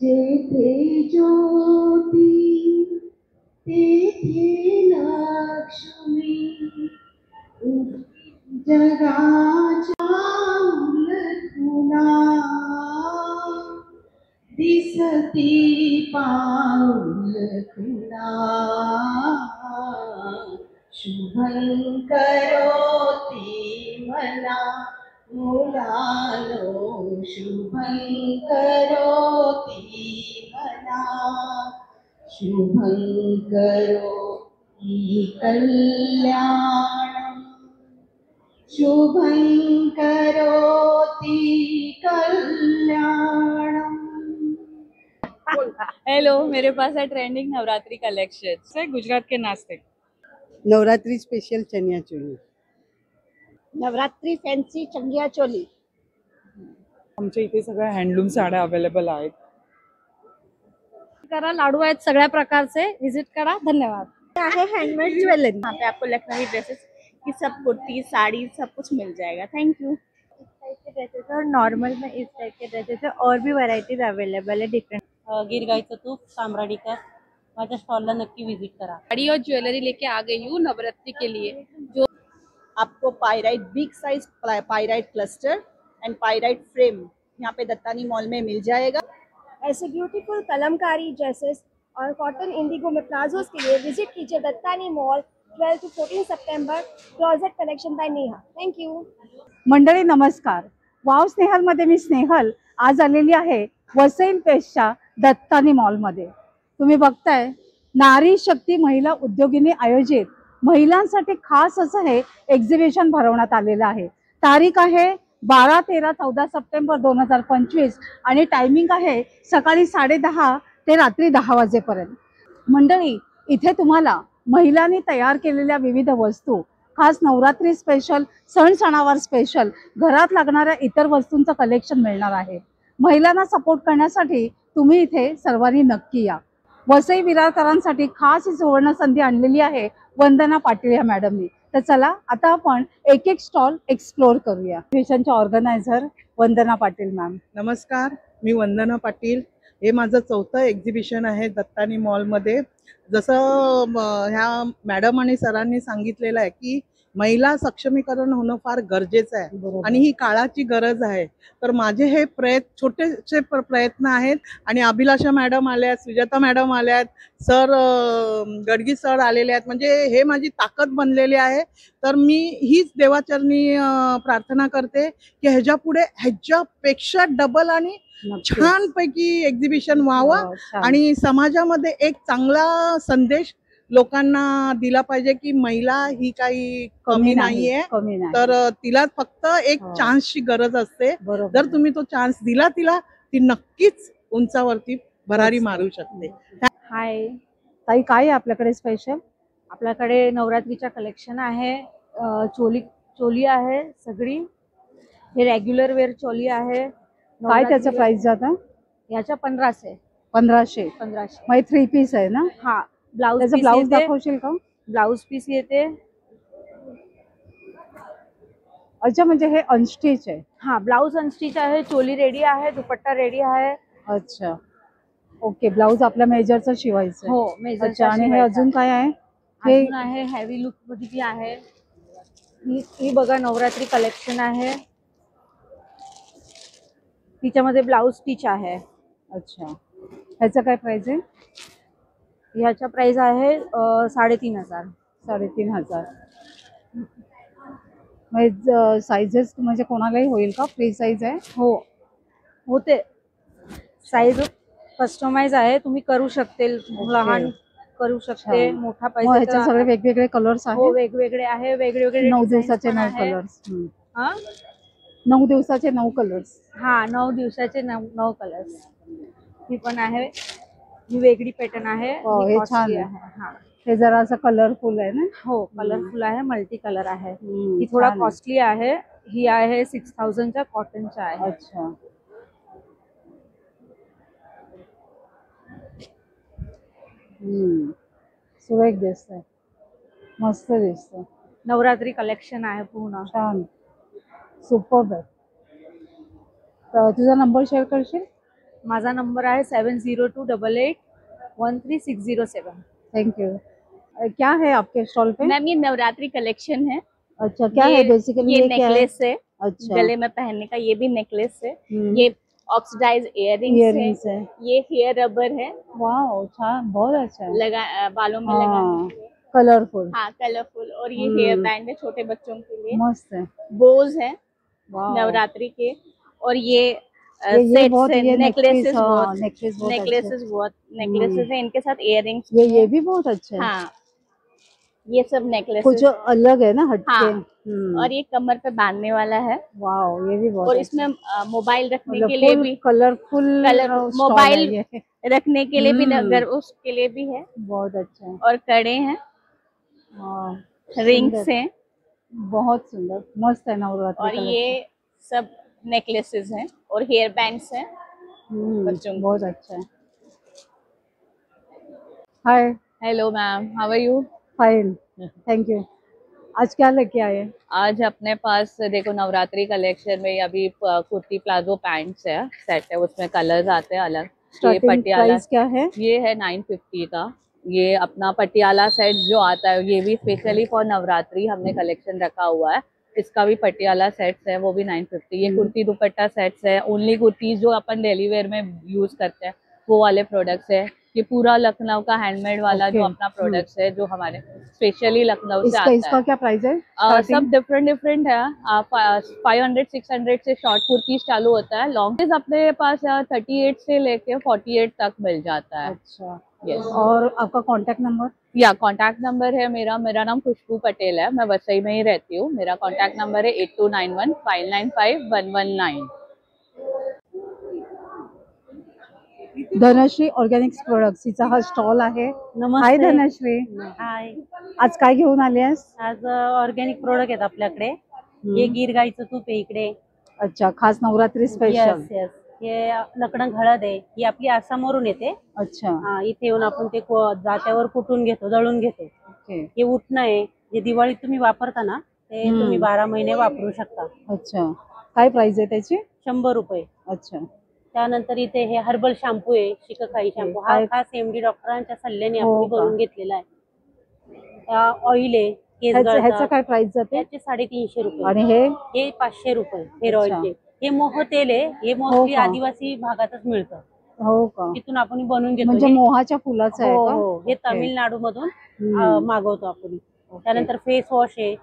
जेथे ज्योती तेथे लक्ष्मी जगाच्या उलटुना दिसती पाऊल खुणा शुभं करोति मना मुलानो शुभं करोति मना शुभं करोति कल्याणं शुभं करोति कल्याणं। हेलो, मेरे पास है ट्रेंडिंग नवरात्रि कलेक्शन से गुजरात के नास्तिक। नवरात्रि स्पेशल चनिया चोली, नवरात्री फॅन्सी चंगिया चोली। आमच्या इथे सगळ्या हँडलूम साड्या अवेलेबल आहेत। करा, लाडू आहेत सगळ्या प्रकारचे, विजिट करा। धन्यवाद। है हैंडमेड ज्वेलरी। यहाँ पे आपको लखनवी ड्रेसेस की सब कुर्ती साड़ी सब कुछ मिल जाएगा। Thank you. Is type K dresses है और नॉर्मल में इस टाइप के ड्रेसेस है और भी वैरायटीज अवेलेबल है डिफरेंट। गिर गायचं तूप साम्राणीकर माझ्या स्टॉलला नक्की विजिट करा। साड़ी और ज्वेलरी लेके आ गई हूँ नवरात्रि के लिए। जो आपको pyrite big size pyrite cluster end pyrite frame यहाँ पे दत्तानी मॉल में मिल जाएगा। ऐसे ब्यूटीफुल कलमकारी ड्रेसेस और कॉटन इंडिगो में प्लाजोस के लिए विजिट कीजिए Dattani mall 12 to 14 September. Closet collection by Neha. Thank you. मंडळी नमस्कार। वाव स्नेहलमध्ये मी स्नेहल आज आलेली आहे वसई पेशच्या दत्तानी मॉलमध्ये। तुम्ही बघताय नारी शक्ती महिला उद्योगिनी आयोजित महिलांसाठी खास असं हे एक्झिबिशन भरवण्यात आलेलं आहे। तारीख आहे 12, 13, 14 सप्टेंबर 2025 आणि टायमिंग आहे सकाळी 10:30 ते रात्री 10 वाजेपर्यंत। मंडळी इथे तुम्हाला महिलांनी तयार केलेल्या विविध वस्तू, खास नवरात्री स्पेशल, सण सणावार स्पेशल, घरात लागणाऱ्या इतर वस्तूंचं कलेक्शन मिळणार आहे। महिलांना सपोर्ट करण्यासाठी तुम्ही इथे सर्वांनी नक्की या। वसई विरारकरांसाठी खास ही सुवर्ण संधी आणलेली आहे वंदना पाटील या मॅडमनी। तर चला आता आपण एक एक स्टॉल एक्सप्लोर करूया। एक्झिबिशनच्या ऑर्गनायझर वंदना पाटील मॅम। नमस्कार, मी वंदना पाटील। हे माझं 4थं एक्झिबिशन आहे दत्तानी मॉलमध्ये। जसं ह्या मॅडम आणि सरांनी सांगितलेलं आहे की महिला सक्षमीकरण होणं फार गरजेचं आहे आणि ही काळाची गरज आहे। तर माझे हे छोटेसे प्रयत्न आहेत आणि अभिलाषा मॅडम आल्या, सुजाता मॅडम आल्यात, सर गडगी सर आलेले आहेत, म्हणजे हे माझी ताकद बनलेली आहे। तर मी हीच देवाचरणी प्रार्थना करते की ह्याच्यापेक्षा डबल आणि छानपैकी एक्झिबिशन व्हावं आणि समाजामध्ये एक चांगला संदेश लोकांना दिला पाहिजे की महिला ही काही कमी नाहीये, तर तिला फक्त एक चान्सची गरज असते। जर तुम्ही तो चान्स दिला तिला, ती नक्कीच उंचावरती भरारी मारू शकते। हाय ताई, काय आहे आपल्याकडे स्पेशल? आपल्याकडे नवरात्रीच्या कलेक्शन आहे। चोली आहे सगळी, हे रेग्युलर वेअर चोली आहे। काय त्याचं प्राइस जातं? याच्या 1500 1500 मग 3 पीस आहे ना? हा, ब्लाउज त्याचं ब्लाउज दाखवशील का? ब्लाउज पीस येते। अच्छा, म्हणजे हे अनस्टिच आहे? हा, ब्लाउज अनस्टिच आहे, चोली रेडी आहे, दुपट्टा रेडी आहे। अच्छा, ओके। ब्लाउज आपल्या मेजरचं शिवायचं? हो, मेजरचं। अच्छा, आणि हे अजून काय आहे? हे आहे हेवी लुक मध्ये आहे। ही बघा नवरात्री कलेक्शन आहे, तिच्यामध्ये ब्लाउज स्टिच आहे। अच्छा, ह्याचं काय प्राइस आहे? ह्याचा प्राइस आहे 3500। 3500। म्हणजे साइजेस म्हणजे कोणालाही होईल का? फ्री साइज आहे? हो, होते। साइज कस्टमाइज आहे, तुम्ही करू शकते, लहान करू शकते, मोठा पाहिजे। ह्याचे सगळे वेगवेगळे कलर्स आहेत? हो, वेगवेगळे आहे, वेगवेगळे 9 दिवसाचे 9 कलर्स। हा, 9 दिवसाचे 9 कलर्स। हा, 9 दिवसाचे 9 कलर्स। ही पण आहे, ही वेगळी पॅटर्न आहे। हे छान आहे। हा, हे जरा असं कलरफुल आहे ना? हो, कलरफुल आहे, मल्टी कलर आहे। ही थोडा कॉस्टली आहे। ही आहे 6000च्या कॉटनच्या आहे। अच्छा, सुरेख दिसतंय, मस्त दिसतंय। नवरात्री कलेक्शन आहे पूर्ण, छान, सुपर्ब आहे। तर तुझा नंबर शेअर करशील? माझा नंबर आहे 7028813607। Thank you. क्या है आपके स्टॉल पे? मैम ये नवरात्रि कलेक्शन है। अच्छा, क्या है बेसिकली? ये नेकलेस है, अच्छा, गले में पहनने का, ये भी नेकलेस है। हम्म, ये ऑक्सीडाइज इयररिंग्स है। है। ये हेयर रबर है, वाह, छान, बहुत अच्छा है। बालों में हाँ, लगाने के लिए। कलरफुल, हाँ, कलरफुल। और ये हेयर बैंड है छोटे बच्चों के लिए। मस्त है। बोज है वाह, नवरात्रि के। और ये ये सेट्स बहुत, है, ये नेकलेसेस हाँ, बहुत, नेकलेस बहुत अच्छे। नेकलेसेस है, इनके साथ इयररिंग्स। ये भी बहुत अच्छा है। हाँ, ये सब नेकलेसेस कुछ अलग है ना, हटके। हाँ। और ये कमर पे बांधने वाला है। वाह, ये भी बहुत और अच्छा इसमें मोबाइल रखने मतलब के लिए भी, कलरफुल मोबाइल ये रखने के लिए भी, अगर उसके लिए भी है। बहुत अच्छा है। और कड़े हैं, वाह, रिंग्स सुंदर, हैं, बहुत सुंदर, मस्त है नवरात्रि और collection। ये सब नेकलेसेस हैं और हेयर बैंड्स हैं बच्चों के। बहुत अच्छा है। Hi, hello ma'am, how are you? Fine, thank you. आज क्या लेके आए? आज अपने पास देखो नवरात्रि कलेक्शन में अभी कुर्ती प्लाजो पैंट्स है, सेट है, उसमें कलर्स आते हैं अलग। ये स्टार्टिंग पटियाला, प्राइस क्या है? ये है 950 का। ये अपना पटियाला सेट जो आता है, ये भी स्पेशली फॉर नवरात्रि हमने कलेक्शन रखा हुआ है। इसका भी पटियाला सेट्स है, वो भी 950। ये कुर्ती दुपट्टा सेट्स है, ओनली कुर्तीज जो अपन डेली वेयर में यूज करते हैं वो वाले प्रोडक्ट्स है। ये पूरा लखनऊ का हैंडमेड वाला जो अपना प्रोडक्ट्स है, जो हमारे स्पेशली लखनऊ से आता इसका है। क्या प्राइस है? सब डिफरेंट है। 500-600 से शॉर्ट कुर्तीज चालू होता है। लॉन्ग अपने पास 38 से लेके 48 तक मिल जाता है। अच्छा, यस। और आपका कांटेक्ट नंबर? या कांटेक्ट नंबर है मेरा नाम खुशबू पटेल है, मैं वसई में ही रहती हूँ। मेरा कांटेक्ट नंबर है 8291595119। धनश्री ऑर्गॅनिक्स प्रोडक्ट्स हिचा हा स्टॉल आहे। हाय धनश्री, हाय, आज काय घेऊन आली आहेस? आज ऑर्गॅनिक प्रोडक्ट आहेत आपल्याकडे। हे गीर गाईचं तूप आहे इकडे। अच्छा, खास नवरात्री स्पेशल। यस यस, हे लकडंग हळद आहे, ही आपली आसामवरून येते। अच्छा, हा, इथे येऊन आपण ते जात्यावर कुटून घेतो, दळून घेतो। ओके, हे उठणं आहे, जे दिवाळीत तुम्ही वापरता ना, ते तुम्ही 12 महिने वापरू शकता। अच्छा, काय प्राइस आहे त्याची? 100 रुपये। अच्छा, त्यानंतर इथे हे हर्बल शॅम्पू आहे, शिकाकाई शॅम्पू। हा खास MD डॉक्टरांच्या सल्ल्याने आपण बनवून घेतलेला आहे। ऑइल आहे, केस ह्याचा गळतात, काय प्राइस जाते? त्याचे 350 रुपये। आणि हे 500 रुपये हेअर ऑइलचे। हे मोह तेल आहे, हे मोस्टली का? आदिवासी भागातच मिळतं, हो का? तिथून आपण बनवून घेतो। म्हणजे मोहाच्या फुलाचं आहे हो का? हो, हे तामिळनाडू मधून मागवतो आपण। त्यानंतर फेस वॉश आहे,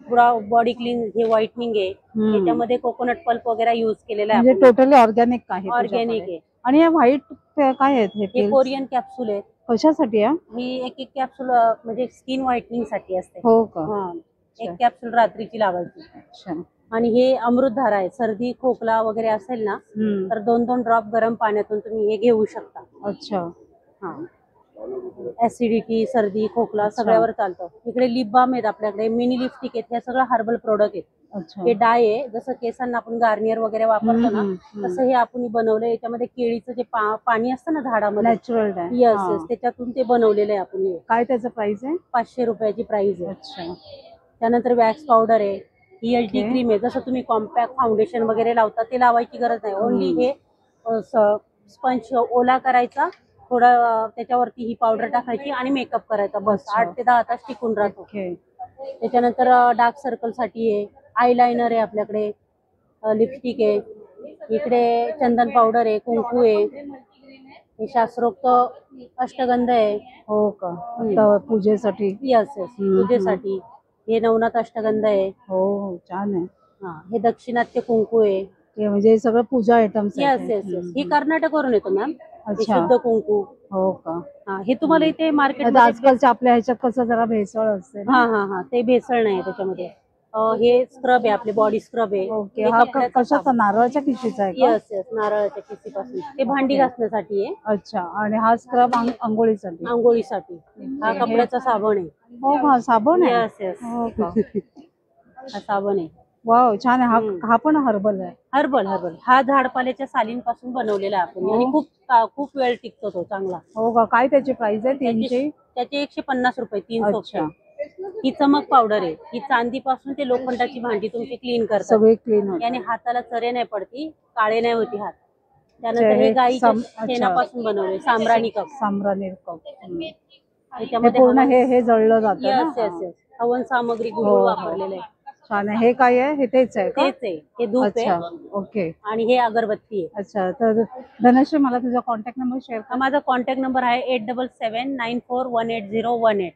पुरा बॉडी क्लीन, हे व्हाइटनिंग आहे, त्याच्यामध्ये कोकोनट पल्प वगैरे यूज केलेला आहे। म्हणजे टोटली ऑर्गॅनिक आहे ऑर्गॅनिक तुझ्याकडे. आहे। आणि हे व्हाईट काय आहेत हे हे pills? कोरियन कॅप्सूल आहे। कशासाठी आहे? ही एक कॅप्सूल म्हणजे स्किन व्हाइटनिंग साठी असते। हो का? हा, एक कॅप्सूल रात्रीची लावायची। अच्छा, आणि हे अमृतधारा आहे, सर्दी खोकला वगैरे असेल ना तर 2-2 ड्रॉप गरम पाण्यातून तुम्ही हे घेऊ शकता। अच्छा, हा, ऍसिडिटी, सर्दी खोकला सगळ्यावर चालतं। इकडे लिप बाम आहेत आपल्याकडे, मिनी लिपस्टिक आहेत, हे सगळं हर्बल प्रोडक्ट आहेत। अच्छा, हे डाय आहे, जसं केसांना आपण गार्नियर वगैरे वापरतो ना, तसं हे आपण बनवलंय। याच्यामध्ये केळीचं जे पाणी असतं ना झाडामध्ये, नॅचरल आहे। यस यस, त्याच्यातून ते बनवलेलं आहे आपण। काय त्याचं प्राइस आहे? 500 रुपयाची प्राइस आहे। अच्छा, त्यानंतर वॅक्स पावडर आहे, ELT क्रीम आहे। जसं तुम्ही कॉम्पॅक्ट फाउंडेशन वगैरे लावता ते लावायची गरज नाही, ओनली हे स्पंज ओला करायचा, थोडा त्याच्यावरती ही पावडर टाकायची आणि मेकअप करायचा, बस 8 ते 10 तास टिकून राहतो। त्याच्यानंतर डार्क सर्कल साठी आहे, आयलाइनर आहे आपल्याकडे, लिपस्टिक आहे, इकडे चंदन पावडर आहे, कुंकू आहे, हे शास्त्रोक्त अष्टगंध आहे। हो का? आता पूजेसाठी? यस यस, पूजेसाठी हे नवनाथ अष्टगंध आहे। हो, छान आहे। हा, हे दक्षिणात्य कुंकू आहे। हे म्हणजे सगळं पूजा आयटम्स यस यस यस, ही कर्नाटकवरून येतो मॅम, शुद्ध कुंकू। हो का? हा, हे तुम्हाला इथे मार्केट आजकालच्या आपल्या ह्याच्यात कसं जरा भेसळ असते ना? हा हा हा, ते भेसळ नाही त्याच्यामध्ये। हे स्क्रब आहे, आपले बॉडी स्क्रब आहे। ओके, हा कशाचा? नारळाच्या खिशीचा आहे का? यस यस, नारळाच्या खिशीपासून। ते भांडी घासण्यासाठी आहे। अच्छा, आणि हा स्क्रब आंघोळीसाठी? आंघोळीसाठी। हा कपड्याचा साबण आहे। हो का? साबण आहे? यस यस, हो का? हा साबण आहे। वाव, छान आहे। हा पण हर्बल आहे? हर्बल हर्बल, हा झाडपाल्याच्या सालींपासून बनवलेला आहे आपण, आणि खूप वेळ टिकतो तो चांगला। हो का? काय त्याची प्राइस आहे? 300? त्याचे 150 रुपये, 3 सोपे। ही चमक पावडर आहे, ही चांदीपासून ते लोखंडाची भांडी तुमची क्लीन करतात, सगळे क्लीन होतात। याने हाताला चरे नाही पडती, काळे नाही होती हात। त्यानंतर हे हे गाईच्या अच्छा. शेणापासून बनवले साम्राणी कप. साम्राणी कप. हे त्याच्यामध्ये पूर्ण हे जळलं जातं ना? यस यस यस हवन सामग्री गुळ हो, हो. वापरलेलं आहे. छान आहे. हे काय आहे? हे तेच आहे का? तेच आहे, हे धूप अच्छा, आहे ओके. आणि हे अगरबत्ती आहे. अच्छा, तर धनश्री मला तुझा कॉन्टॅक्ट नंबर शेअर कर. हा माझा कॉन्टॅक्ट नंबर आहे 8779418018.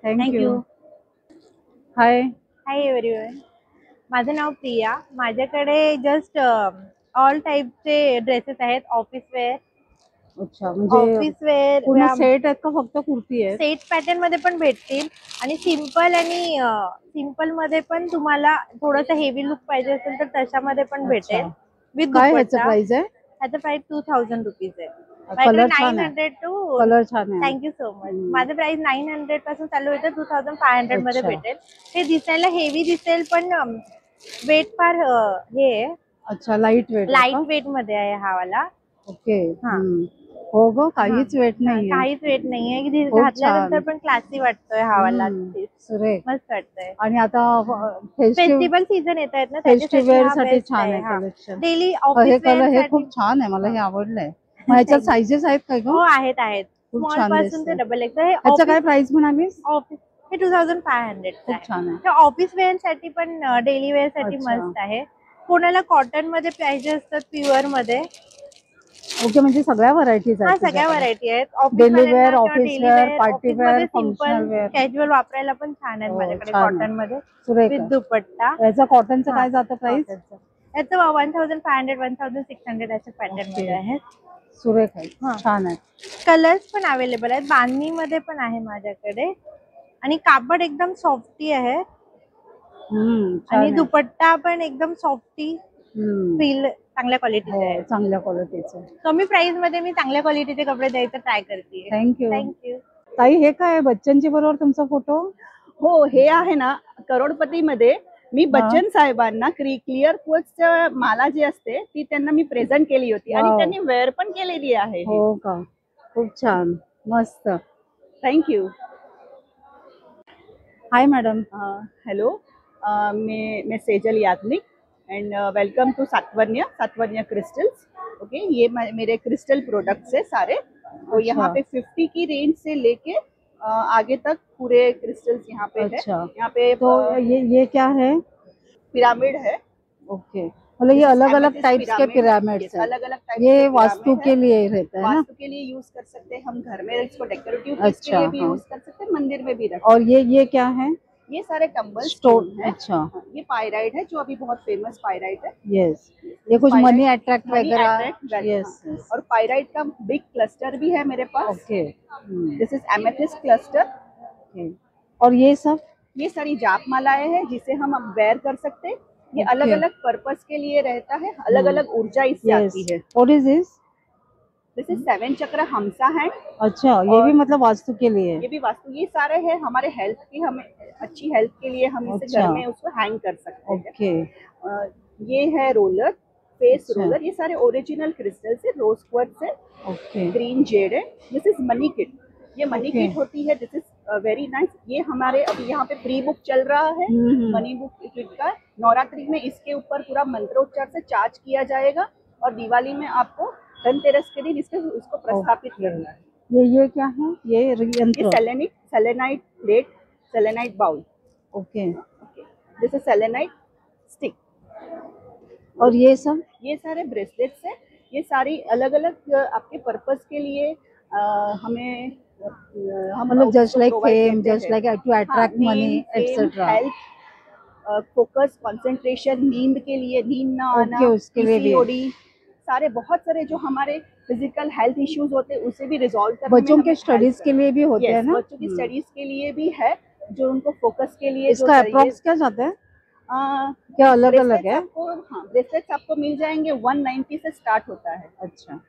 थँक्यू. हाय. हाय एव्हरीवन, माझं नाव प्रिया. माझ्याकडे जस्ट ऑल टाईपचे ड्रेसेस आहेत. ऑफिस वेअर, अच्छा, म्हणजे ऑफिस वेअर पूर्ण सेट आहेत का फक्त कुर्ती आहे? सेट पॅटर्न मध्ये पण भेटतील आणि सिम्पल आणि सिम्पल मध्ये पण तुम्हाला थोडंसं हेवी लुक पाहिजे असेल तर तशामध्ये पण भेटेल. विथ काय ह्याचं प्राइस आहे? ह्याचं प्राइस 2000 रुपीज आहे. कलर छान आहे. 900 टू कलर छान आहे. Thank you so much. माझं प्राइस 900 पासून चालू होतं, 2500 मध्ये अच्छा. भेटेल. हे दिसायला हेवी दिसेल पण वेट फार हे आहे. अच्छा, लाईट वेट. लाईट वेट मध्ये आहे हा वाला. ओके. हा. हो ग, काहीच वेट नाही. काहीच वेट नाहीये. खूप घातल्यानंतर छान. पण क्लासी वाटतोय हा वाला. सुरेख. मस्त वाटतंय. आणि आता फेस्टिवल सीझन येत आहेत ना, फेस्टिवल साठी छान आहे कलेक्शन. डेली हे ऑफिस कलर हे खूप छान आहे, मला हे आवडलंय. मग ह्याच्यात साईजेस आहेत काय हो ग? आहेत. खूप स्मॉल छान पासून ते दिसतंय. Double x. ह्याचं काय प्राइस म्हणालीस? ऑफिस हे 2500 खूप छान आहे. हे ऑफिस वेअर साठी पण डेली वेअर साठी अच्छा. मस्त आहे. कोणाला कॉटन मध्ये पाहिजे असतात, प्युअर मध्ये. ओके, म्हणजे सगळ्या व्हरायटीज हा आहेत. सगळ्या व्हरायटी आहेत. Daily wear, office wear, party wear, functional simple wear. Casual वापरायला पण छान आहेत हो, माझ्याकडे छान आहे. कॉटन मध्ये सुरेख विथ आहे. दुपट्टा. याचा कॉटनचं काय जातं प्राइस? याचं 1500 1600 अशा पॅटर्न मध्ये आहेत. सुरेख आहे, हा. छान आहे. कलर्स पण अवेलेबल आहेत. बांधणी मध्ये पण आहे माझ्याकडे आणि कापड एकदम सॉफ्टी आहे छान आणि आहे. दुपट्टा पण एकदम सॉफ्टी फील चांगल्या क्वालिटीचे आहे. चांगल्या क्वालिटीचं. कमी प्राइस मध्ये मी चांगल्या क्वालिटीचे कपडे द्यायचं ट्राय करते. थँक्यू. थँक्यू. ताई, हे काय बच्चनजी बरोबर तुमचा फोटो? हो, हे आहे ना करोडपती मध्ये मी बच्चन साहेबांना क्लिअर कोच माला जी असते ती त्यांना मी प्रेझेंट केली होती आणि Wow. त्यांनी वेअर पण केलेली आहे. हो का, खूप छान, मस्त. थँक्यू. हाय मॅडम. हेलो, मैं Sejal Yadnik and welcome to Satvanya crystals. Okay, ये मेरे क्रिस्टल प्रोडक्ट्स है सारे. तो यहाँ पे 50 की रेंज से लेके आगे तक पूरे क्रिस्टल्स यहाँ पे है. यहाँ पे तो ये क्या है? पिरामिड है. ओके, मतलब ये अलग अलग टाइप्स के पिरामिड्स हैं. अलग अलग टाइप ये वास्तु के लिए रहता है ना? वास्तु के लिए यूज कर सकते हैं हम, घर में इसको डेकोरेटिव पीस के लिए भी यूज कर सकते हैं, मंदिर में भी रख. और ये क्या है? ये सारे टम्बल स्टोन है. अच्छा. ये पायराइट है जो अभी बहुत फेमस पायराइट है. यस, ये कुछ मनी अट्रैक्ट Money वगैरह. attract, yes. और पायराइट का बिग क्लस्टर भी है मेरे pass. Okay. This is amethyst cluster. और ये सब? ये सारी जाप मालाएं हैं जिसे हम अब वेयर कर सकते हैं. ये Okay. अलग अलग पर्पस के लिए रहता है, अलग अलग ऊर्जा इससे आती है. What is this? This is 7 चक्र हमसा हैंड. अच्छा, ये भी मतलब वास्तु के लिए है. ये भी वास्तु. ये सारे हैं हमारे हेल्थ की, हमें अच्छी हेल्थ के लिए हम इसे अच्छा. घर में उसको हैंग कर सकते हैं. ओके. ये है रोलर, फेस अच्छा. रोलर. ये सारे ओरिजिनल क्रिस्टल्स है, रोज क्वार्ट्ज है, ओके. ग्रीन जेड है. दिस इज मनी किट. ये मनी Okay. किट होती है. दिस इज वेरी नाइस. ये हमारे अभी यहाँ पे प्री बुक चल रहा है मनी बुक किट का. नवरात्रि में इसके ऊपर पूरा मंत्रोच्चार से चार्ज किया जाएगा और दिवाली में आपको धनतेरस के दिन इसको प्रस्थापित करना है. ये क्या है? ये यंत्र. ये selenite plate, selenite bowl. Okay. This is selenite stick. और ये सब? ये सारे ब्रेसलेट्स हैं. ये सारी अलग अलग आपके पर्पस के लिए हमें हम मतलब जस्ट लाइक provide फेम, करते जस्ट हैं. लाइक टू अट्रैक्ट हाँ, मनी name, fame, etcetera. Health, focus, concentration, नींद के लिए, नींद ना आना, Okay, उसके लिए भी. PCOD, सारे बहुत सारे जो हमारे फिजिकल हेल्थ इश्यूज होते हैं उसे भी रिजॉल्व करने बच्चों में के हमें स्टडीज help के लिए भी होते Yes, हैं ना? बच्चों की स्टडीज के लिए भी है, जो उनको फोकस के लिए इसका अप्रोक्स क्या जाता है? क्या अलग अलग है? हाँ, ब्रेसलेट्स आपको मिल जाएंगे 190 से स्टार्ट होता है. अच्छा.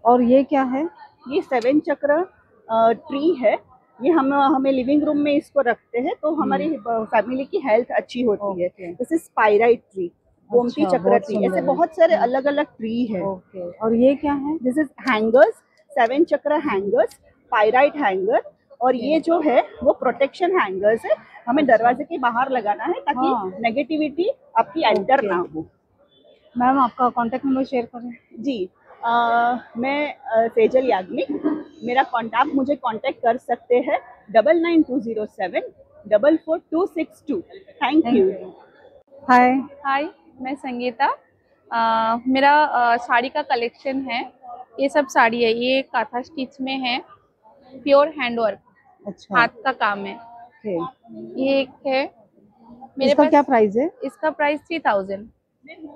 और ये क्या है? ये 7 चक्र ट्री है. ये हमें लिविंग रूम में इसको रखते हैं तो हमारी फैमिली की हेल्थ अच्छी होती है. दिस इज पायराइट ट्री, गोमती अच्छा, चक्र बहुत ट्री. सुंदर ऐसे है. बहुत सारे अलग अलग ट्री है. ओके. और ये क्या है? दिस इज हैंगर्स, 7 चक्र हैंगर्स, पायराइट हैंगर. और ये जो है वो प्रोटेक्शन हैंगर्स है. हमें दरवाजे के बाहर लगाना है ताकि नेगेटिविटी आपकी एंटर ना हो. मैम, आपका कांटेक्ट नंबर शेयर करें. जी, मैं सेजल याग्निक। मेरा आप मुझे कांटेक्ट कर सकते हैं 9920744262। Thank you. हाय, हाय, मैं संगीता। मेरा साड़ी का कलेक्शन है। ये सब साड़ी है, ये काथा स्टिच में है, प्योर हैंडवर्क, अच्छा, हाथ का काम है। ओके। ये एक है मेरे इसका पास। क्या प्राइस है? इसका प्राइस 3000।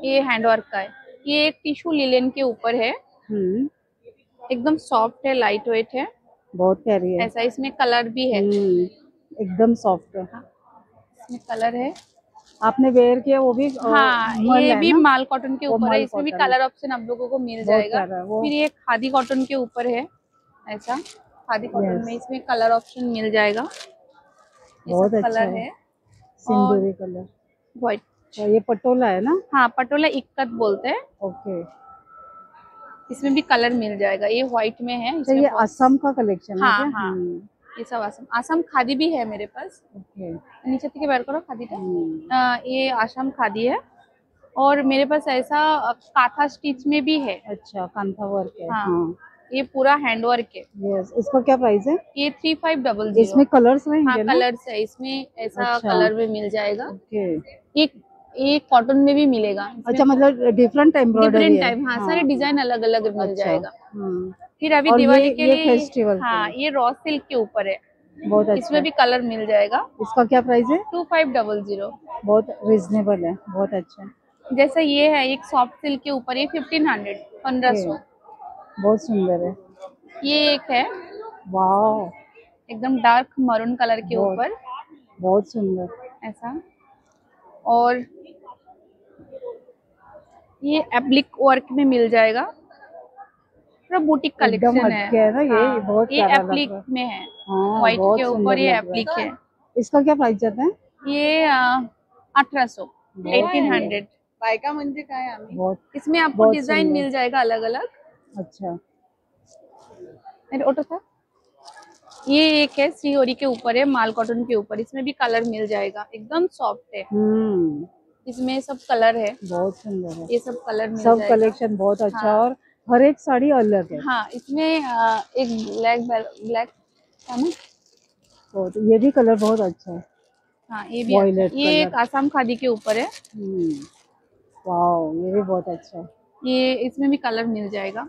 ये हैंडवर्क का है। ये एक टिश्यू लिलेन के ऊपर है, हम्म, एकदम सॉफ्ट है, लाइट वेट है। बहुत प्यारी है। ऐसा इसमें कलर भी है। एकदम सॉफ्ट है। इसमें कलर है। आपने वेयर किया वो भी हाँ, मल ये है भी ना? माल कॉटन के वो ऊपर है। मल इसमें भी कॉटन है। कलर ऑप्शन आप लोगों को मिल बहुत जाएगा। प्यारा है वो। फिर ये खादी कॉटन के ऊपर है, ऐसा खादी कॉटन Yes. में इसमें कलर ऑप्शन मिल जाएगा। ये बहुत सब अच्छा कलर है। है। सिंदूरी कलर। व्हाइट। ये पटोला है ना? हाँ, पटोला इक्कत बोलते हैं। ओके। इसमें भी कलर मिल जाएगा। ये व्हाइट में है। तो इसमें ये बहुत- असम का कलेक्शन है हाँ क्या? हाँ, ये सब आसम आसम खादी भी है मेरे पास। ओके। नीचे থেকে বের करो खादी का। ये आसाम खादी है। और मेरे पास ऐसा काथा स्टिच में भी है। अच्छा, कांथा वर्क है। हाँ, हाँ। ये पूरा हैंडवर्क है। यस, इसका क्या प्राइस है? ये 3500। इसमें कलर्स हाँ, रहेंगे ना? कलर्स है इसमें, ऐसा अच्छा। कलर में मिल जाएगा। ओके। एक कॉटन में भी मिलेगा। अच्छा, मतलब डिफरेंट एम्ब्रॉयडरी डिफरेंट है। टाइप। हाँ, सारे डिजाइन अलग अलग मिल अच्छा। जाएगा। हम्म, फिर अभी और दिवाली ये के लिए फेस्टिवल के हाँ, लिए। ये रॉ सिल्क के ऊपर है। बहुत अच्छा। इसमें भी कलर मिल जाएगा। इसका क्या प्राइस है? 2500। बहुत रिजनेबल है, बहुत अच्छा। जैसा ये है एक सॉफ्ट सिल्क के ऊपर, ये 1500, 1500। बहुत सुंदर है। ये एक है वाह, एकदम डार्क मरून कलर के बहुत- ऊपर, बहुत सुंदर। ऐसा। और ये एप्लिक वर्क में मिल जाएगा। पूरा बुटीक एकदम कलेक्शन हटके है ना ये? हाँ, बहुत ये प्यारा लग एप्लिक रहा है। में है। हाँ, व्हाइट बहुत के सुंदर ऊपर ये लग रहा एप्लिक है। इसका क्या प्राइस जाता है? ये 1800, 1800। बायका म्हणजे काय आम्ही? बहुत इसमें आपको बहुत डिजाइन सुंदर। मिल जाएगा अलग अलग। अच्छा। मेरे ऑटो था। ये एक है श्रीहरी के ऊपर है, माल कॉटन के ऊपर। इसमें भी कलर मिल जाएगा, एकदम सॉफ्ट है। इसमें सब कलर है। बहुत सुंदर है। ये सब कलर मिल सब जाएगा। कलेक्शन बहुत अच्छा। हाँ। और हर एक साड़ी अलग है। हाँ, इसमें एक ब्लैक है ना। बहुत, ये भी कलर बहुत अच्छा है। हाँ, ये भी Violet अच्छा है। ये एक कलर। आसाम खादी के ऊपर है। वाओ, ये भी बहुत अच्छा है। ये इसमें भी कलर मिल जाएगा।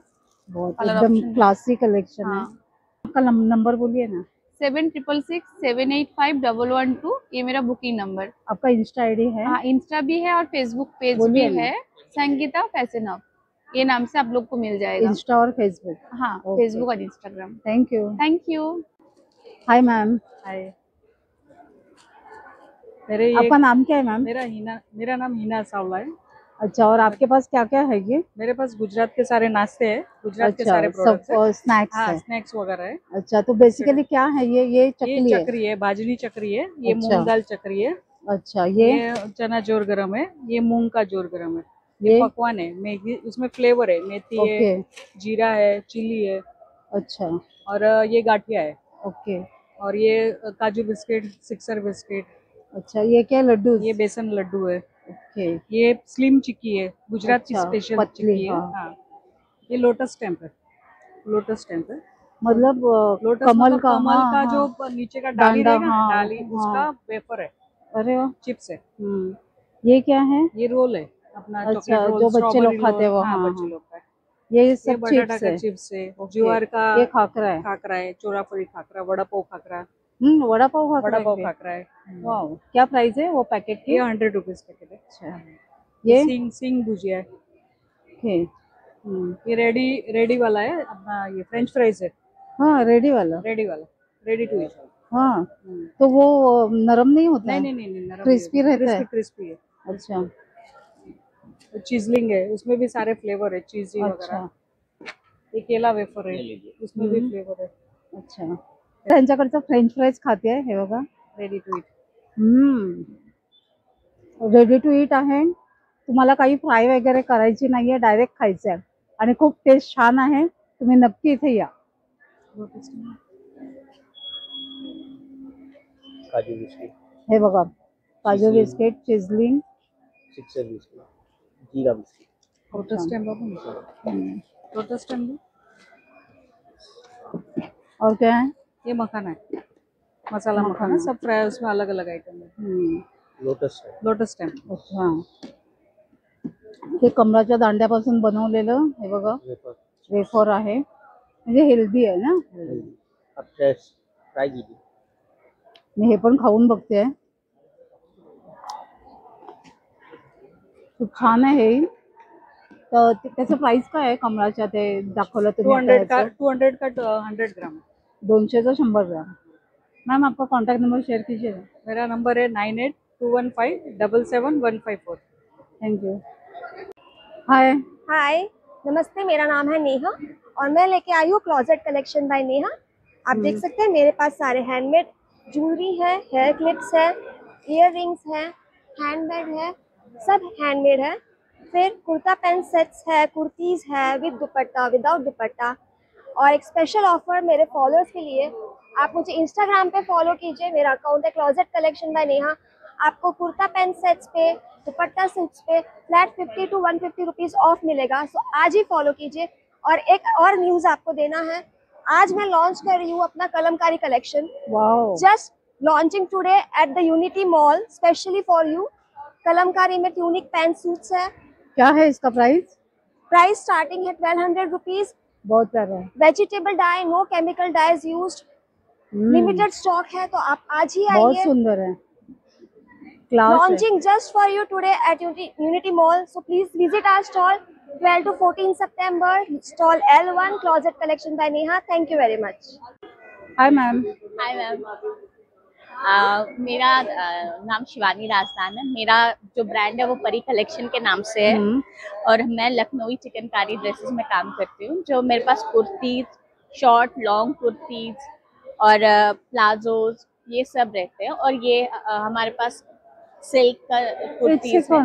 बहुत कलर एकदम ऑप्शन है। क्लासी कलेक्शन है। हाँ। आपका नंबर बोलिए ना। 7667851112। ये मेरा बुकिंग नंबर। आपका इंस्टा आईडी है? हाँ, इंस्टा भी है और फेसबुक पेज बोलिए भी ना। है, संगीता फैशन हब। ये नाम से आप लोग को मिल जाएगा। इंस्टा और फेसबुक। हाँ, Okay. फेसबुक और Instagram. Thank you. Thank you. Hi ma'am, hi, आपका नाम क्या है मैम? मेरा नाम हिना सावला है। अच्छा, और आपके पास क्या क्या है ये? मेरे पास गुजरात के सारे नाश्ते हैं, गुजरात के अच्छा, सारे प्रोडक्ट्स हैं। सब स्नैक्स हाँ, है। स्नैक्स वगैरह है। अच्छा, तो बेसिकली क्या है ये? ये चकली है? चक्री है, बाजरी चक्री है, ये अच्छा। मूंग दाल चक्री है, अच्छा, ये ये चना जोर गरम है, ये मूंग का जोर गरम है, ये ये पकवान है। मैगी इसमें फ्लेवर है, मेथी ओके। है, जीरा है, चिली है, अच्छा, और ये गाठिया है, ओके। और ये काजू बिस्किट, सिक्सर बिस्किट, अच्छा, ये क्या लड्डू? ये बेसन लड्डू है, ओके। ये स्लिम चिक्की है, गुजरात की अच्छा, स्पेशल पतली, चिक्की है। हाँ। हाँ, ये लोटस टेम्प है, लोटस टेम्प है। मतलब लोटस कमल मतलब का, कमल हाँ, का हाँ। जो नीचे का डाली डांडा, रहेगा ना, हाँ, डाली, हाँ। उसका वेफर है, अरे वाह। चिप्स है। ये क्या है? ये रोल है अपना, अच्छा, चॉकलेट रोल, जो बच्चे लोग स्ट्रॉबेरी खाते हैं वो, रोल। हाँ, बच्चे हाँ। लोग का है। ये ये सब बटाटा चिप्स का है। चिप्स है, ओके। ज्वार का ये खाकरा है। खाकरा है, चोराफड़ी खाकरा, वड़ा पाव खाकरा, वड़ा पाव खाकरा वड़ा पाव है? खाकरा है। वाह, क्या प्राइस है वो पैकेट की? ये 100 रुपीज पैकेट है। अच्छा, ये ये सिंग भुजिया है। ओके। ये रेडी वाला है अपना, ये फ्रेंच फ्राइज है, हाँ, रेडी वाला। Ready to eat. हाँ, तो वो नरम नहीं होता है? नहीं, क्रिस्पी रहता है? क्रिस्पी है। अच्छा, चीजलिंग है, उसमें भी सारे फ्लेवर है, चीजी अच्छा, वगैरह। ये केला वेफर है, उसमें भी फ्लेवर है। अच्छा। त्यांच्याकडचं फ्रेंच फ्राईज खाते आहे हे बघा, ready to eat. Ready to eat आहे. तुम्हाला काही फ्राय वगैरे करायची नाहीये, डायरेक्ट खायचं आहे आणि खूप टेस्ट छान आहे. तुम्ही नक्की इथे या. काजू बिस्किट, हे बघा, काजू बिस्किट, चिजलिंग, सिक्सर बिस्किट, जीरा biscuit. Lotus temp lotus stem भी, और क्या है? ये मखाना है, मसाला मखाना, सब फ्राई उसमें अलग अलग आइटम है। लोटस स्टेम अच्छा, हे कमळाच्या दांड्यापासून बनवलेलं हे बघा वेफर आहे, म्हणजे हेल्दी आहे ना. मी हे पण खाऊन बघते. खूप छान आहे हे. तर त्याचं प्राइस काय आहे कमळाच्या ते दाखवलं तुम्ही? 200 का 100 ग्राम। 200 का 100 ग्राम। मैम आपका कॉन्टैक्ट नंबर शेयर कीजिएगा। मेरा नंबर है 9821577154। Thank you. हाय हाय, नमस्ते, मेरा नाम है नेहा और मैं लेके आई हूँ क्लोजेट कलेक्शन बाय नेहा। आप देख सकते हैं मेरे पास सारे हैंडमेड ज्वेलरी है, हेयर क्लिप्स है, ईयर रिंग्स है, हैंडबैग है, सब हैंडमेड है। फिर कुर्ता पैंट सेट्स है, कुर्तीज है विद दुपट्टा, विदाउट दुपट्टा। और एक स्पेशल ऑफर मेरे फॉलोअर्स के लिए, आप मुझे इंस्टाग्राम पे फॉलो कीजिए, मेरा अकाउंट है क्लोजेट कलेक्शन बाय नेहा। आपको कुर्ता पैंट सेट्स पे, दुपट्टा सेट्स पे फ्लैट 50 to 150 रुपीज़ ऑफ मिलेगा। सो आज ही फॉलो कीजिए। और एक और न्यूज़ आपको देना है, आज मैं लॉन्च कर रही हूँ अपना Kalamkari collection. Wow, just launching today at the Unity Mall specially for you. Kalamkari में ट्यूनिक पैंट सूट्स है। क्या है इसका प्राइस? प्राइस स्टार्टिंग है 1200 रुपीज़। बहुत प्यारा है। Vegetable dye, no chemical dyes used, limited stock है, तो आप आज ही बहुत आइए। सुंदर है, क्लास है। Launching just for you today at Unity Mall. So please visit our stall 12 to 14 September, stall L1, Closet Collection by Neha. Thank you very much. High ma'am. Hi ma'am, मेरा नाम शिवानी राजदान है। मेरा जो ब्रांड है वो परी collection के नाम से है और मैं लखनवी चिकनकारी ड्रेसेस में काम करती हूँ। जो मेरे pass kurtis, short long kurtis और प्लाजोज ये सब रहते हैं। और ये हमारे पास सिल्क का कुर्तीज है।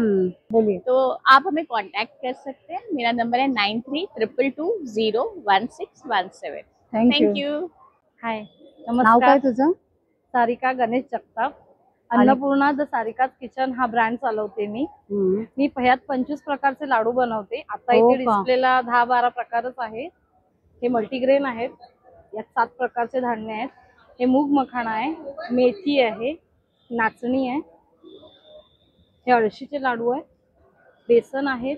बोलिए। तो आप हमें कांटेक्ट कर सकते हैं। मेरा नंबर है 9322201617। Thank you. हाय, नाव नमस्कार। काय तुझं? सारिका गणेश जगताप, अन्नपूर्णा द सारिकाज किचन हा ब्रँड चालवते मी। मी ह्यात 25 प्रकारचे लाडू बनवते। आता हो इथे का? डिस्प्लेला 10-12 प्रकारच आहेत। हे मल्टीग्रेन आहेत, यात 7 प्रकारचे धान्य आहेत। हे मूग मखाणा आहे, मेथी आहे, नाचणी आहे, हे अळशीचे लाडू आहेत, बेसन आहेत,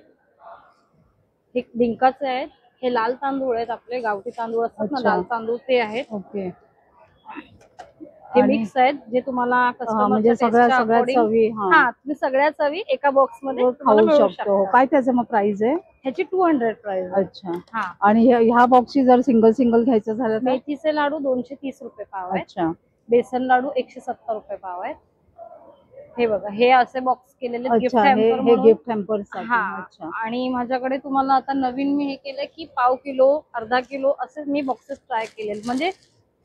हे डिंकाचे आहेत, हे लाल तांदूळ आहेत, आपले गावठी तांदूळ असतात ना अच्छा. लाल तांदूळ ते आहेत। ओके। हे आणि- मिक्स आहेत जे तुम्हाला म्हणजे सगळ्या चवी हा तुम्ही सगळ्या चवी एका बॉक्स मध्ये खाऊ तुम्हाला मिळू शकतो। शकतात। काय त्याचं मग प्राइस आहे? ह्याची 200 प्राइस आहे। अच्छा। हा, आणि ह्या बॉक्सची जर सिंगल सिंगल घ्यायचं झालं तर? मेथीचे लाडू 230 रुपये पाव आहेत। अच्छा। बेसन लाडू 170 रुपये पाव आहेत। हे बघा, हे असे बॉक्स केलेले गिफ्ट अच्छा, हे हॅम्पर हे म्हणून। गिफ्ट हॅम्पर हा, अच्छा। आणि माझ्याकडे तुम्हाला आता नवीन मी हे केलंय की पाव किलो, अर्धा किलो असे मी बॉक्सेस ट्राय केले। म्हणजे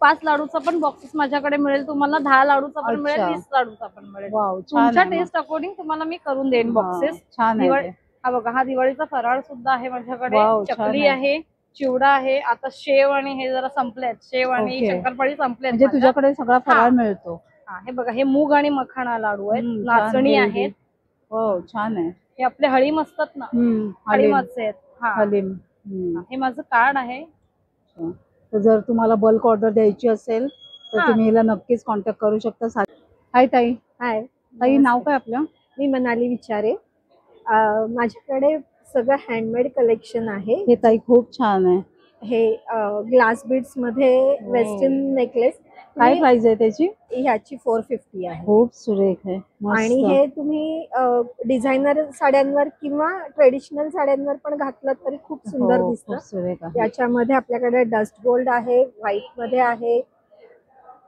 5 लाडूचा पण बॉक्सेस माझ्याकडे मिळेल तुम्हाला, 10 लाडूचा पण मिळेल, अच्छा. 20 लाडूचा पण मिळेल। वाव, छान तुमच्या आहे मग. टेस्ट अकॉर्डिंग तुम्हाला मी करून देईन बॉक्सेस। छान आहे दिवाळी ते. हा बघा, हा दिवाळीचा फराळ सुद्धा आहे माझ्याकडे। वाव, छान चकली आहे. आहे, चिवडा आहे, आता शेव आणि हे जरा संपलेत, शेव आणि ओके. शंकरपाळी संपलेत म्हणजे माझ्या। तुझ्याकडे सगळा फराळ मिळतो? हा, हे बघा, हे मूग आणि मखाणा लाडू आहेत, छान, नाचणी healthy. आहेत, हो, छान आहे। हे आपले हळीम असतात ना, हलीम। हळीमाचे आहेत। हा, हलीम। हे माझं कार्ड आहे। अच्छा. तर जर तुम्हाला बल्क ऑर्डर द्यायची असेल तर हा. तुम्ही हिला नक्कीच कॉन्टॅक्ट करू शकता। हाय ताई। हाय, ताई, नाव काय आपलं? मी मनाली विचारे। माझ्याकडे सगळं हँडमेड कलेक्शन आहे। हे ताई खूप छान आहे। हे ग्लास बीड्स मध्ये वेस्टर्न नेकलेस। काय प्राइस आहे त्याची? ह्याची 450 आहे। खूप सुरेख आहे, मस्त. आणि हे तुम्ही डिझायनर साड्यांवर किंवा ट्रेडिशनल साड्यांवर पण घातलं तरी खूप सुंदर हो, दिसतं। खूप सुरेख आहे, याच्यामध्ये आपल्याकडे डस्ट गोल्ड आहे, व्हाईट मध्ये आहे।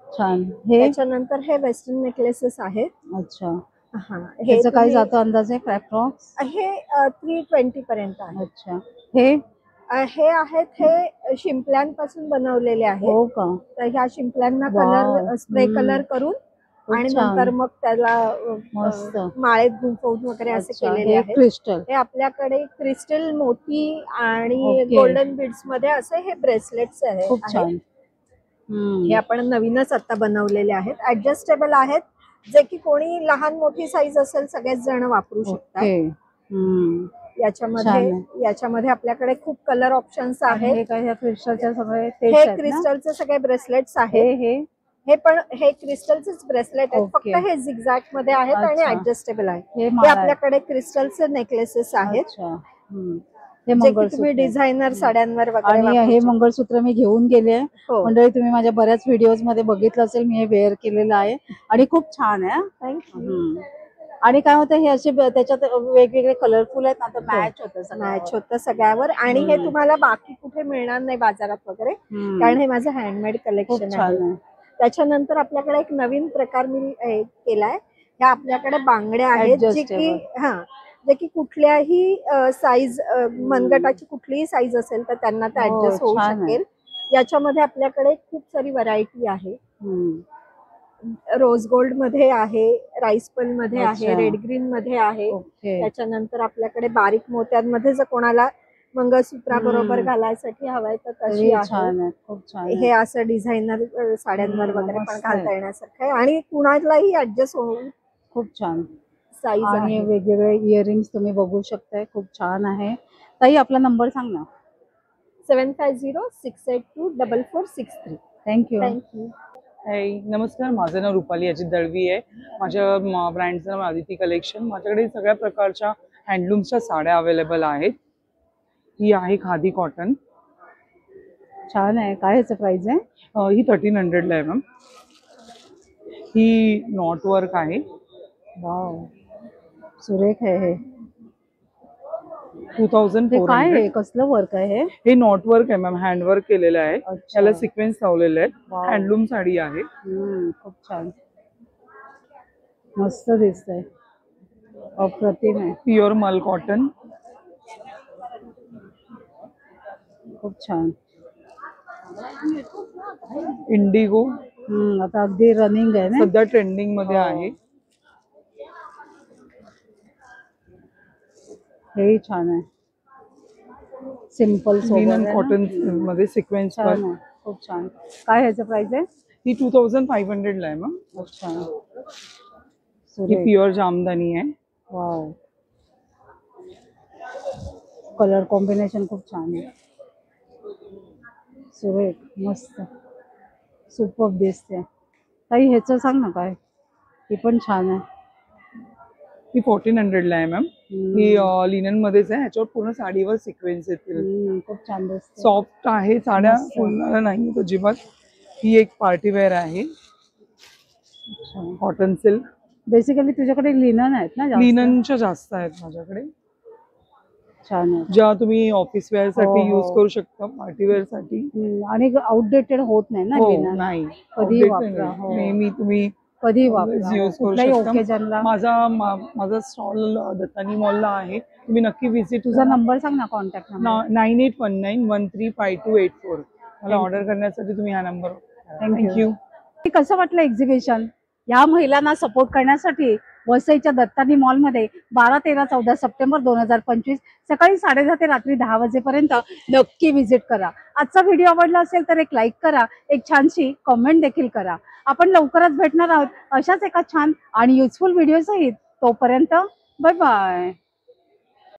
छान। हे त्याच्यानंतर हे वेस्टर्न नेकलेसेस आहेत। अच्छा, हा, हे त्याचं काय तुम्ही- जातं अंदाजे क्रॅप फ्रॉक्स? हे 320 पर्यंत आहे। अच्छा। हे हे आहेत, हे शिंपल्यांपासून बनवलेले आहेत। हो का? तर ह्या शिंपल्यांना वाव. कलर स्प्रे कलर करून खूप आणि छान. नंतर मग त्याला मस्त. माळेत गुंफवून वगैरे असे अच्छा, केलेले हे आहेत। क्रिस्टल. हे आपल्याकडे क्रिस्टल, मोती आणि ओके. गोल्डन बीड्स मध्ये असे हे ब्रेसलेट्स आहेत। खूप छान। हे आपण नवीनच आता बनवलेले आहेत, ऍडजस्टेबल आहेत, जे की कोणी लहान मोठी साईज असेल सगळेच जण वापरू शकतात। ओके. याच्यामध्ये आपल्याकडे खूप कलर ऑप्शन्स आहेत. हे काय क्रिस्टलच्या सगळे हे क्रिस्टलचे सगळे ब्रेसलेट्स आहेत. हे पण हे क्रिस्टलचेच ब्रेसलेट आहेत, फक्त हे झिगझॅग मध्ये आहेत आणि ऍडजस्टेबल आहे. हे आपल्याकडे क्रिस्टलचे नेकलेसेस आहेत जे की तुम्ही डिझायनर साड्यांवर वगैरे. आणि हे मंगळसूत्र मी घेऊन गेले मंडळी, तुम्ही माझ्या बऱ्याच व्हिडिओज मध्ये बघितलं असेल, मी हे वेअर केलेलं आहे आणि खूप छान आहे. थँक्यू. आणि काय होतं, हे असे त्याच्यात वेगवेगळे कलरफुल आहेत ना, तर मॅच होतं सगळ्यावर. आणि हे तुम्हाला बाकी कुठे मिळणार नाही बाजारात वगैरे, कारण हे माझं हँडमेड कलेक्शन आहे. त्याच्यानंतर आपल्याकडे एक नवीन प्रकार मी केलाय. ह्या आपल्याकडे बांगड्या आहेत जे की कुठल्याही साईज, मनगटाची कुठलीही साईज असेल तर त्यांना ते ऍडजस्ट होऊ शकेल. याच्यामध्ये आपल्याकडे खूप सारी व्हरायटी आहे. रोज गोल्ड मध्ये आहे, राईस पर्ल मध्ये आहे, रेड ग्रीन मध्ये आहे. त्याच्यानंतर आपल्याकडे बारीक मोत्यांमध्ये जर कोणाला मंगळसूत्राबरोबर घालायसाठी हवाय तर तशी आहे. हे असं डिझायनर साड्यांवर वगैरे पण घालता येण्यासारखं आहे आणि कुणालाही ऍडजस्ट होऊन खूप छान साईज. आणि वेगवेगळे इयरिंग्स तुम्ही बघू शकताय, खूप छान आहे. ताई आपला नंबर सांग ना. 7506824463. थँक्यू. नमस्कार, माझं नाव रुपाली अजित दळवी आहे. माझ्या ब्रँडचं नाव आदिती कलेक्शन. माझ्याकडे सगळ्या प्रकारच्या हँडलूम्सच्या साड्या अवेलेबल आहेत. ही आहे खादी कॉटन. छान आहे. काय ह्याचं प्राइस आहे? ही 1300 आहे मॅम. ही नॉट वर्क आहे. वाव, सुरेख आहे. हे 2400. काय आहे, कसलं वर्क आहे हे? नॉट वर्क आहे मॅम, हँड वर्क केलेलं आहे. त्याला सिक्वेन्स लावलेले आहेत. हँडलूम साडी आहे. खूप छान, मस्त दिसतंय, अप्रतिम आहे. प्युअर मल कॉटन. खूप छान. इंडिगो आता अगदी रनिंग आहे ना, सध्या ट्रेंडिंग मध्ये आहे. हेही छान आहे. सिंपल लिनन कॉटन मध्ये सिक्वेन्स छान आहे, खूप छान. काय ह्याचं प्राइस आहे? ही 2500 ला आहे मॅम. अच्छा. ही प्युअर जामदानी आहे. वाव, कलर कॉम्बिनेशन खूप छान आहे. सुरेख, मस्त, सुपर दिसते. ताई ह्याचं सांग ना काय? ही पण छान आहे. ही 1400 ला आहे मॅम. ही लिनन मध्येच आहे. ह्याच्यावर पूर्ण साडीवर सिक्वेन्स येतील. खूप छान दिसते. सॉफ्ट आहे, साड्या फुलणार नाही अजिबात. ही एक पार्टी वेअर आहे, कॉटन सिल्क. बेसिकली तुझ्याकडे लिनन आहेत ना? लिननच्या जास्त आहेत माझ्याकडे. छान आहे. ज्या तुम्ही ऑफिस वेअर साठी यूज करू शकता, पार्टी वेअर साठी. आणि आउटडेटेड होत नाही ना लिनन? नाही, कधी वापरा, नेहमी तुम्ही कधी वापरा, यूज करू शकता. माझा स्टॉल दत्तानी मॉलला आहे, तुम्ही नक्की व्हिजिट. तुझा नंबर सांग ना, कॉन्टॅक्ट नंबर. 9819135284. मला ऑर्डर करण्यासाठी तुम्ही हा नंबर. थँक्यू. कसं वाटलं एक्झिबिशन? या महिलांना सपोर्ट करण्यासाठी वसईच्या दत्तानी मॉलमध्ये 12, 13, 14 सप्टेंबर 2025 सकाळी 10:30 ते रात्री 10 वाजेपर्यंत नक्की व्हिजिट करा. आजचा व्हिडिओ आवडला असेल तर एक लाईक करा, एक छानशी कमेंट देखील करा. आपण लवकरच भेटणार आहोत अशाच एका छान आणि युजफुल व्हिडिओ सहित. तोपर्यंत बाय बाय.